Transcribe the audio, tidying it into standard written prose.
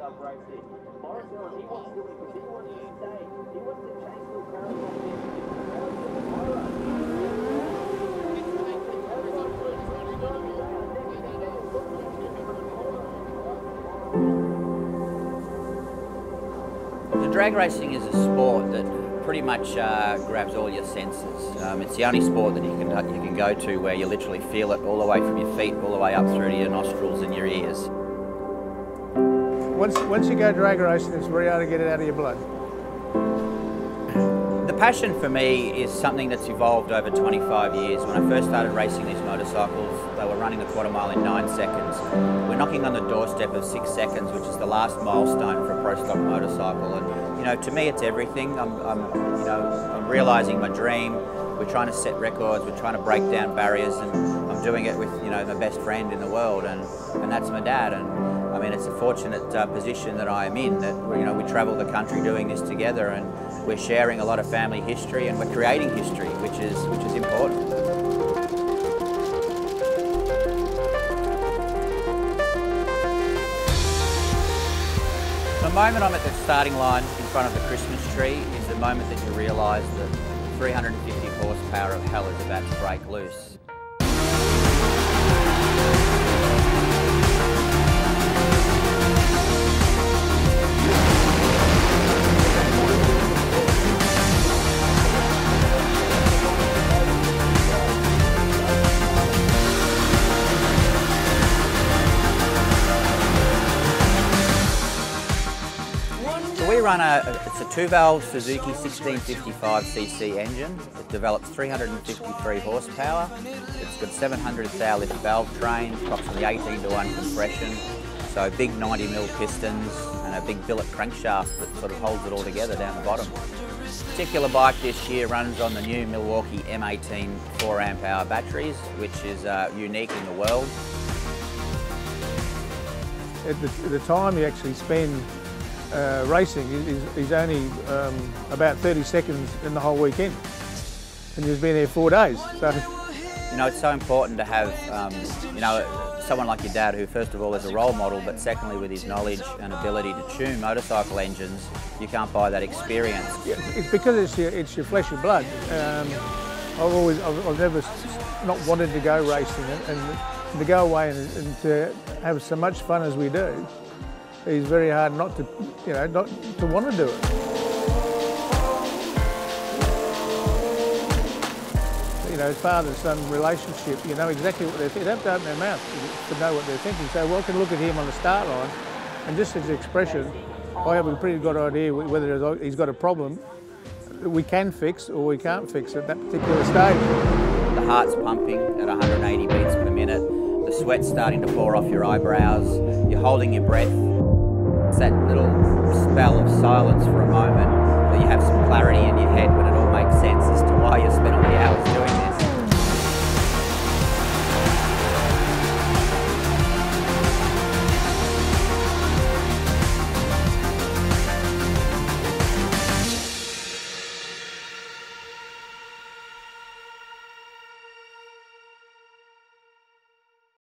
racing. Maurice Momo, he wants to win because he wants to stay. He wants to chase the crowd The drag racing is a sport that pretty much grabs all your senses. It's the only sport that you can go to where you literally feel it all the way from your feet, all the way up through to your nostrils and your ears. Once you go drag racing, it's very hard to get it out of your blood. The passion for me is something that's evolved over 25 years. When I first started racing these motorcycles, they were running the quarter mile in 9 seconds. We're knocking on the doorstep of 6 seconds, which is the last milestone for a pro stock motorcycle. And you know, to me, it's everything. I'm realising my dream. We're trying to set records. We're trying to break down barriers, and I'm doing it with my best friend in the world, and that's my dad. And I mean, it's a fortunate position that I am in. That we travel the country doing this together, and we're sharing a lot of family history, and we're creating history, which is important. The moment I'm at the starting line in front of the Christmas tree is the moment that you realise that 350 horsepower of hell is about to break loose. We run it's a 2-valve Suzuki 1655cc engine. It develops 353 horsepower. It's got 700 thou lift valve train, approximately 18 to 1 compression. So big 90mm pistons and a big billet crankshaft that sort of holds it all together down the bottom. This particular bike this year runs on the new Milwaukee M18 4 Ah batteries, which is unique in the world. At the time you actually spend racing is only about 30 seconds in the whole weekend, and you've been there 4 days. So it's so important to have someone like your dad, who first of all is a role model, but secondly with his knowledge and ability to tune motorcycle engines. You can't buy that experience. It's because it's your flesh and blood. I've never not wanted to go racing, and to go away and to have so much fun as we do. It's very hard not to want to do it. Father-son relationship, you know exactly what they're thinking. They have to open their mouth to know what they're thinking. So one can look at him on the start line, and just his expression, I have a pretty good idea whether he's got a problem that we can fix or we can't fix at that particular stage. The heart's pumping at 180 beats per minute. The sweat's starting to pour off your eyebrows. You're holding your breath. It's that little spell of silence for a moment.